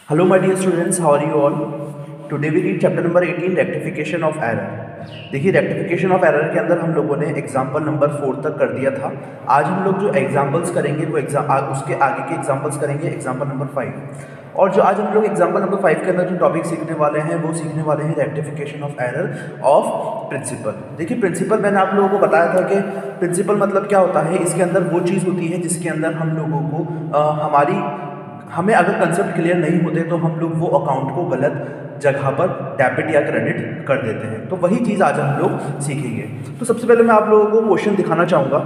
Hello my dear students, how are you all? Today we read chapter number 18 rectification of error. देखिए rectification of error के अंदर हम लोगों ने example number 4 तक कर दिया था। आज हम लोग जो एग्जाम्पल्स करेंगे वो उसके आगे के एग्जाम्पल्स करेंगे एग्जाम्पल नंबर 5। और जो आज हम लोग एग्जाम्पल नंबर 5 के अंदर जो टॉपिक सीखने वाले हैं वो सीखने वाले हैं rectification of error of principle. देखिए प्रिंसिपल मैंने आप लोगों को बताया था कि प्रिंसिपल मतलब क्या होता है। इसके अंदर वो चीज़ होती है जिसके अंदर हम लोगों को हमें अगर कंसेप्ट क्लियर नहीं होते तो हम लोग वो अकाउंट को गलत जगह पर डेबिट या क्रेडिट कर देते हैं। तो वही चीज़ आज हम लोग सीखेंगे। तो सबसे पहले मैं आप लोगों को क्वेश्चन दिखाना चाहूँगा।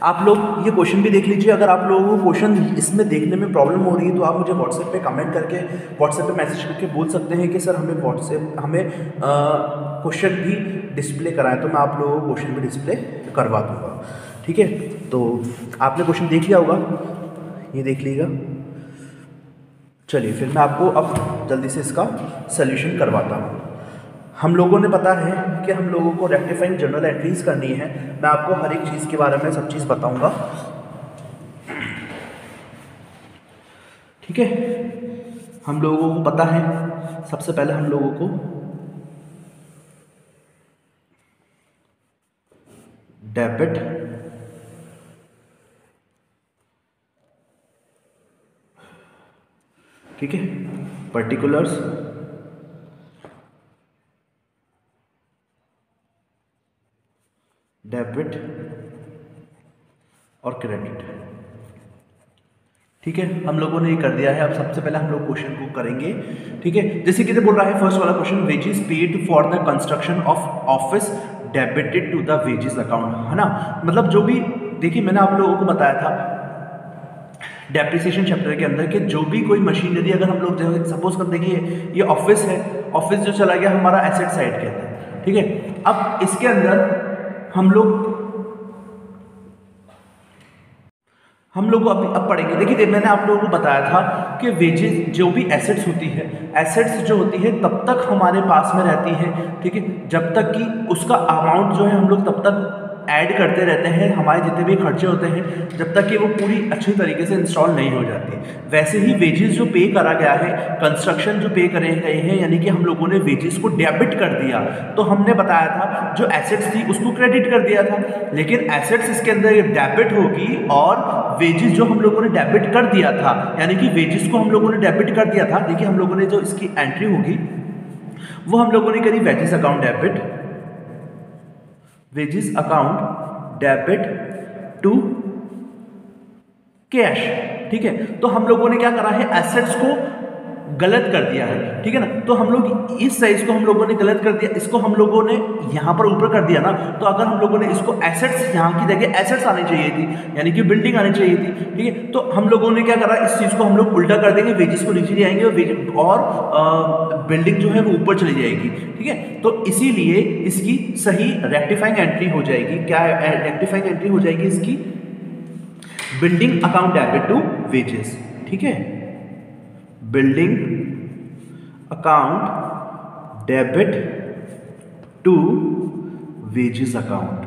आप लोग ये क्वेश्चन भी देख लीजिए। अगर आप लोगों को क्वेश्चन इसमें देखने में प्रॉब्लम हो रही है तो आप मुझे व्हाट्सएप पे कमेंट करके व्हाट्सएप पे मैसेज करके बोल सकते हैं कि सर हमें क्वेश्चन भी डिस्प्ले कराएं, तो मैं आप लोगों को क्वेश्चन भी डिस्प्ले करवा दूँगा। ठीक है, तो आपने क्वेश्चन देख लिया होगा, ये देख लीजिएगा। चलिए फिर मैं आपको अब जल्दी से इसका सल्यूशन करवाता हूँ। हम लोगों ने पता है कि हम लोगों को रेक्टिफाइंग जनरल एंट्रीज करनी है। मैं आपको हर एक चीज़ के बारे में सब चीज़ बताऊंगा। ठीक है, हम लोगों को पता है सबसे पहले हम लोगों को डेबिट ठीक है, पर्टिकुलर्स डेबिट और क्रेडिट। ठीक है, हम लोगों ने ये कर दिया है। अब सबसे पहले हम लोग क्वेश्चन को करेंगे। ठीक है, जैसे कि बोल रहा है फर्स्ट वाला question, wages paid for the construction of office debited to the wages account, है ना। मतलब जो भी, देखिए मैंने आप लोगों को बताया था डेप्रिसिएशन चैप्टर के अंदर कि जो भी कोई मशीनरी अगर हम लोग सपोज कर देखिए ये ऑफिस है, ऑफिस जो चला गया हमारा एसेट साइड के अंदर। ठीक है, अब इसके अंदर हम लोग अब पढ़ेंगे। देखिए मैंने आप लोगों को बताया था कि वेजेस जो भी एसेट्स होती है, एसेट्स जो होती है तब तक हमारे पास में रहती है। ठीक है, जब तक कि उसका अमाउंट जो है हम लोग तब तक ऐड करते रहते हैं, हमारे जितने भी खर्चे होते हैं, जब तक कि वो पूरी अच्छी तरीके से इंस्टॉल नहीं हो जाती। वैसे ही वेजेस जो पे करा गया है, कंस्ट्रक्शन जो पे करे गए हैं, यानी कि हम लोगों ने वेजेस को डेबिट कर दिया। तो हमने बताया था जो एसेट्स थी उसको क्रेडिट कर दिया था, लेकिन एसेट्स इसके अंदर डेबिट होगी और वेजेस जो हम लोगों ने डेबिट कर दिया था, यानी कि वेजेस को हम लोगों ने डेबिट कर दिया था। देखिए हम लोगों ने जो इसकी एंट्री होगी वो हम लोगों ने करी wages account debit, wages account debit to cash. ठीक है, तो हम लोगों ने क्या करा है, एसेट्स को गलत कर दिया है। ठीक है ना, तो हम लोग इस साइज को हम लोगों ने गलत कर दिया, इसको हम लोगों ने यहां पर ऊपर कर दिया ना। तो अगर हम लोगों ने इसको एसेट्स यहां की जगह एसेट्स आनी चाहिए थी, यानी कि बिल्डिंग आनी चाहिए थी। ठीक है, तो हम लोगों ने क्या करा, इस चीज को हम लोग उल्टा कर देंगे, वेजेस को नीचे ले आएंगे और बिल्डिंग जो है वो ऊपर चली जाएगी। ठीक है, तो इसीलिए इसकी सही रेक्टिफाइंग एंट्री हो जाएगी। क्या रेक्टिफाइंग एंट्री हो जाएगी इसकी, building account debit to wages. ठीक है, building account debit to wages account.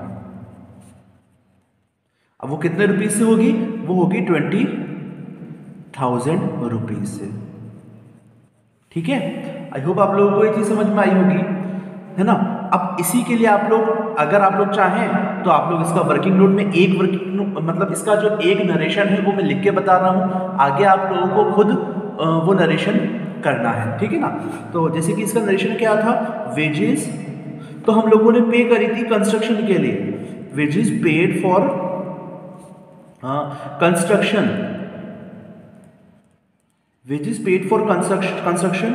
अब वो कितने रुपीज से होगी, वो होगी 20,000 रुपीज से। ठीक है, आई होप आप लोगों को ये चीज समझ में आई होगी, है ना। अब इसी के लिए आप लोग अगर आप लोग चाहें तो आप लोग इसका वर्किंग नोट में एक वर्किंग मतलब इसका जो एक नरेशन है वो मैं लिख के बता रहा हूं, आगे आप लोगों को खुद वो नरेशन करना है। ठीक है ना, तो जैसे कि इसका नरेशन क्या था, वेजेस तो हम लोगों ने पे करी थी कंस्ट्रक्शन के लिए, wages paid for construction, wages paid for construction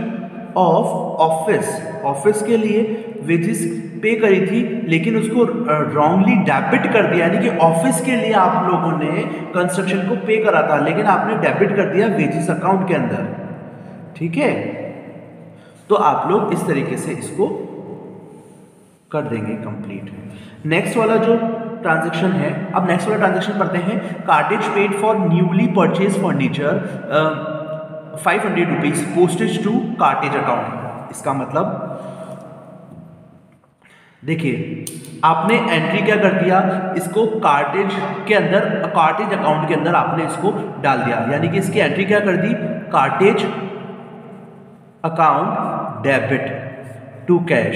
of office, office के लिए वेजेस पे करी थी, लेकिन उसको रॉन्गली डेबिट कर दिया, यानी कि ऑफिस के लिए आप लोगों ने कंस्ट्रक्शन को पे करा था लेकिन आपने डेबिट कर दिया वेजेस अकाउंट के अंदर। ठीक है, तो आप लोग इस तरीके से इसको कर देंगे कंप्लीट। नेक्स्ट वाला जो ट्रांजैक्शन है, अब नेक्स्ट वाला ट्रांजैक्शन पढ़ते हैं, cartage paid for newly purchase furniture 500 rupees postage to cartage account. इसका मतलब देखिए आपने एंट्री क्या कर दिया, इसको कार्टेज के अंदर, कार्टेज अकाउंट के अंदर आपने इसको डाल दिया, यानी कि इसकी एंट्री क्या कर दी, cartage account debit to cash.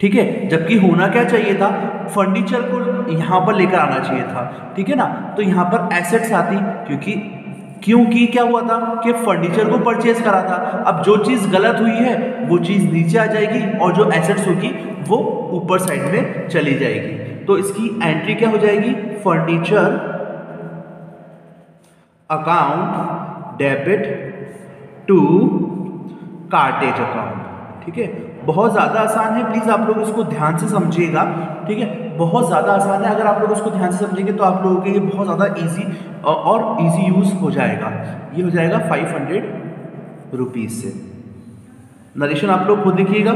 ठीक है, जबकि होना क्या चाहिए था, फर्नीचर को यहां पर लेकर आना चाहिए था। ठीक है ना, तो यहां पर एसेट्स आती, क्योंकि क्या हुआ था कि फर्नीचर को परचेज करा था। अब जो चीज गलत हुई है वो चीज नीचे आ जाएगी और जो एसेट्स होगी वो ऊपर साइड में चली जाएगी। तो इसकी एंट्री क्या हो जाएगी, furniture account debit to cartage account. ठीक है, बहुत ज़्यादा आसान है, प्लीज़ आप लोग इसको ध्यान से समझिएगा। ठीक है, बहुत ज़्यादा आसान है, अगर आप लोग इसको ध्यान से समझेंगे तो आप लोगों के लिए बहुत ज़्यादा इजी और इजी यूज़ हो जाएगा। ये हो जाएगा 500 रुपीज़ से। नरेशन आप लोग खुद लिखिएगा।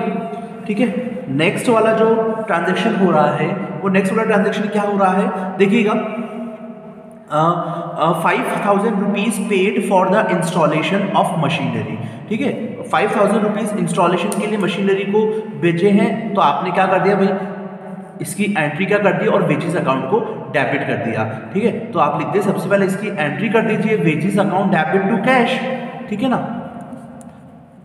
ठीक है, नेक्स्ट वाला जो ट्रांजेक्शन हो रहा है वो नेक्स्ट वाला ट्रांजेक्शन क्या हो रहा है देखिएगा, 5,000 rupees paid for the installation of machinery. ठीक है, 5,000 रुपीज़ इंस्टॉलेशन के लिए मशीनरी को भेजे हैं, तो आपने क्या कर दिया भाई, इसकी एंट्री क्या कर दी और वेजेस अकाउंट को डेबिट कर दिया। ठीक है, तो आप लिखते सबसे पहले इसकी एंट्री कर दीजिए, wages account debit to cash. ठीक है ना,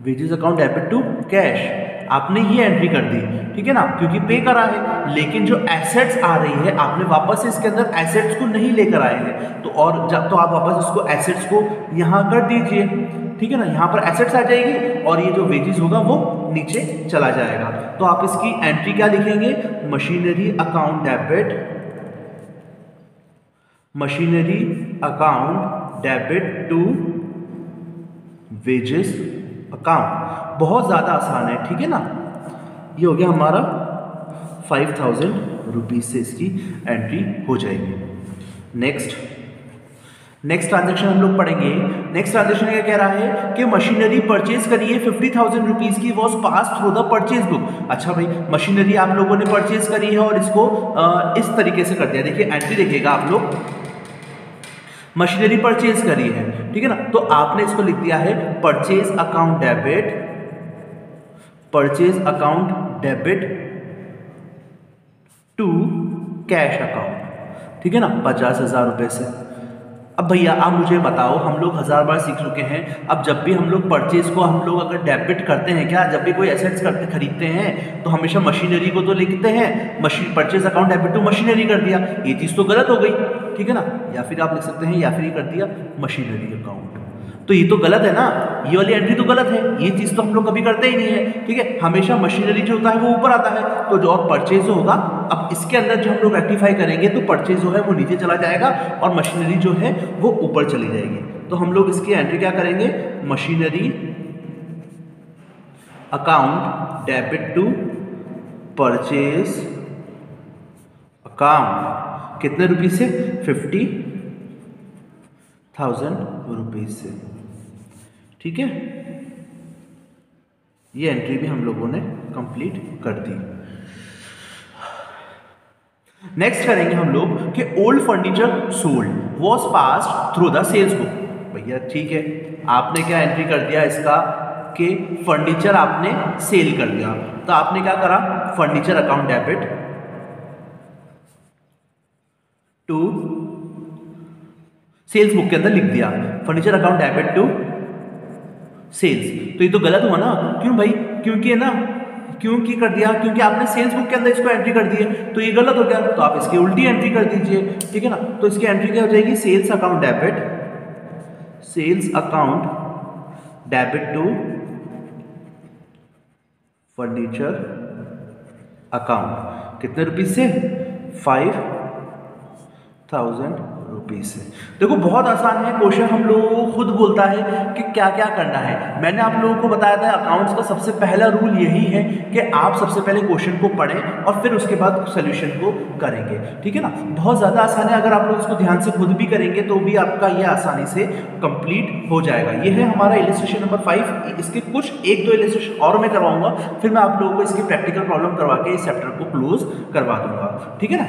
wages account debit to cash आपने ही एंट्री कर दी। ठीक है ना, क्योंकि पे करा है, लेकिन जो एसेट्स आ रही है आपने वापस से इसके अंदर एसेट्स को नहीं लेकर आए हैं, तो और जब तो आप वापस इसको एसेट्स को यहाँ कर दीजिए। ठीक है ना, यहाँ पर एसेट्स आ जाएगी और ये जो वेजेस होगा वो नीचे चला जाएगा। तो आप इसकी एंट्री क्या लिखेंगे, machinery account debit, machinery account debit to wages account. बहुत ज़्यादा आसान है। ठीक है ना, ये हो गया हमारा 5,000 रुपीज़ से इसकी एंट्री हो जाएगी। नेक्स्ट ट्रांजेक्शन हम लोग पढ़ेंगे। नेक्स्ट ट्रांजेक्शन क्या कह रहा है कि मशीनरी परचेज करिए 50,000 रुपीज़ की, was pass through the purchase book. अच्छा भाई, मशीनरी आप लोगों ने परचेज करी है और इसको इस तरीके से कर दिया। देखिए एंट्री देखिएगा आप लोग, मशीनरी परचेज करी है। ठीक है ना, तो आपने इसको लिख दिया है purchase account debit, purchase account debit to cash account. ठीक है ना, 50,000 रुपए से। अब भैया आप मुझे बताओ, हम लोग 1000 बार सीख चुके हैं, अब जब भी हम लोग परचेज को हम लोग अगर डेबिट करते हैं, क्या जब भी कोई एसेट्स खरीदते हैं तो हमेशा मशीनरी को तो लिखते हैं, purchase account debit to machinery कर दिया, ये चीज़ तो गलत हो गई। ठीक है ना, या फिर आप लिख सकते हैं या फिर ये कर दिया मशीनरी अकाउंट, तो ये तो गलत है ना, ये वाली एंट्री तो गलत है, ये चीज़ तो हम लोग कभी करते ही नहीं है। ठीक है, हमेशा मशीनरी जो होता है वो ऊपर आता है, तो जो और परचेज जो होगा, अब इसके अंदर जो हम लोग रेक्टिफाई करेंगे तो परचेज जो है वो नीचे चला जाएगा और मशीनरी जो है वो ऊपर चली जाएगी। तो हम लोग इसकी एंट्री क्या करेंगे, machinery account debit to purchase account, कितने रुपीज़ से, 50,000 रुपीज़ से। ठीक है, ये एंट्री भी हम लोगों ने कंप्लीट कर दी। नेक्स्ट करेंगे हम लोग कि old furniture sold was passed through the sales book. भैया ठीक है, आपने क्या एंट्री कर दिया इसका कि फर्नीचर आपने सेल कर दिया, तो आपने क्या करा, furniture account debit to sales book के अंदर लिख दिया, furniture account debit to sales. तो ये तो गलत हुआ ना, क्यों भाई, क्योंकि है ना, क्योंकि कर दिया, क्योंकि आपने सेल्स बुक के अंदर इसको एंट्री कर दी है, तो ये गलत हो गया, तो आप इसकी उल्टी एंट्री कर दीजिए। ठीक है ना, तो इसकी एंट्री क्या हो जाएगी, sales account debit, sales account debit to furniture account, कितने रुपीज से, 5,000 रुपीज से। देखो बहुत आसान है क्वेश्चन, हम लोगों को खुद बोलता है कि क्या क्या करना है। मैंने आप लोगों को बताया था अकाउंट्स का सबसे पहला रूल यही है कि आप सबसे पहले क्वेश्चन को पढ़ें और फिर उसके बाद सॉल्यूशन को करेंगे। ठीक है ना, बहुत ज़्यादा आसान है, अगर आप लोग इसको ध्यान से खुद भी करेंगे तो भी आपका ये आसानी से कंप्लीट हो जाएगा। ये है हमारा इलस्ट्रेशन नंबर 5। इसके कुछ 1-2 इलस्ट्रेशन और मैं करवाऊंगा, फिर मैं आप लोगों को इसकी प्रैक्टिकल प्रॉब्लम करवा के इस चैप्टर को क्लोज करवा दूंगा। ठीक है ना,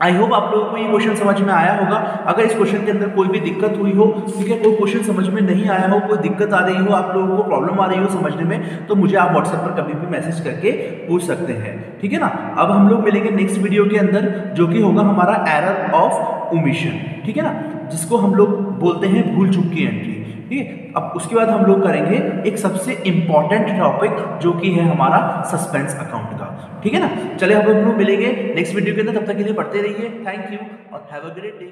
आई होप आप लोगों को ये क्वेश्चन समझ में आया होगा। अगर इस क्वेश्चन के अंदर कोई भी दिक्कत हुई हो, ठीक है, कोई क्वेश्चन समझ में नहीं आया हो, कोई दिक्कत आ रही हो, आप लोगों को प्रॉब्लम आ रही हो समझने में, तो मुझे आप व्हाट्सएप पर कभी भी मैसेज करके पूछ सकते हैं। ठीक है ना, अब हम लोग मिलेंगे नेक्स्ट वीडियो के अंदर, जो कि होगा हमारा एरर ऑफ ओमिशन। ठीक है ना, जिसको हम लोग बोलते हैं भूल चूक की एंट्री। ठीक है। अब उसके बाद हम लोग करेंगे एक सबसे इंपॉर्टेंट टॉपिक जो कि है हमारा सस्पेंस अकाउंट का, ठीक है ना। चले हम लोग मिलेंगे नेक्स्ट वीडियो के अंदर, तब तक के लिए पढ़ते रहिए। थैंक यू और हैव अ ग्रेट डे।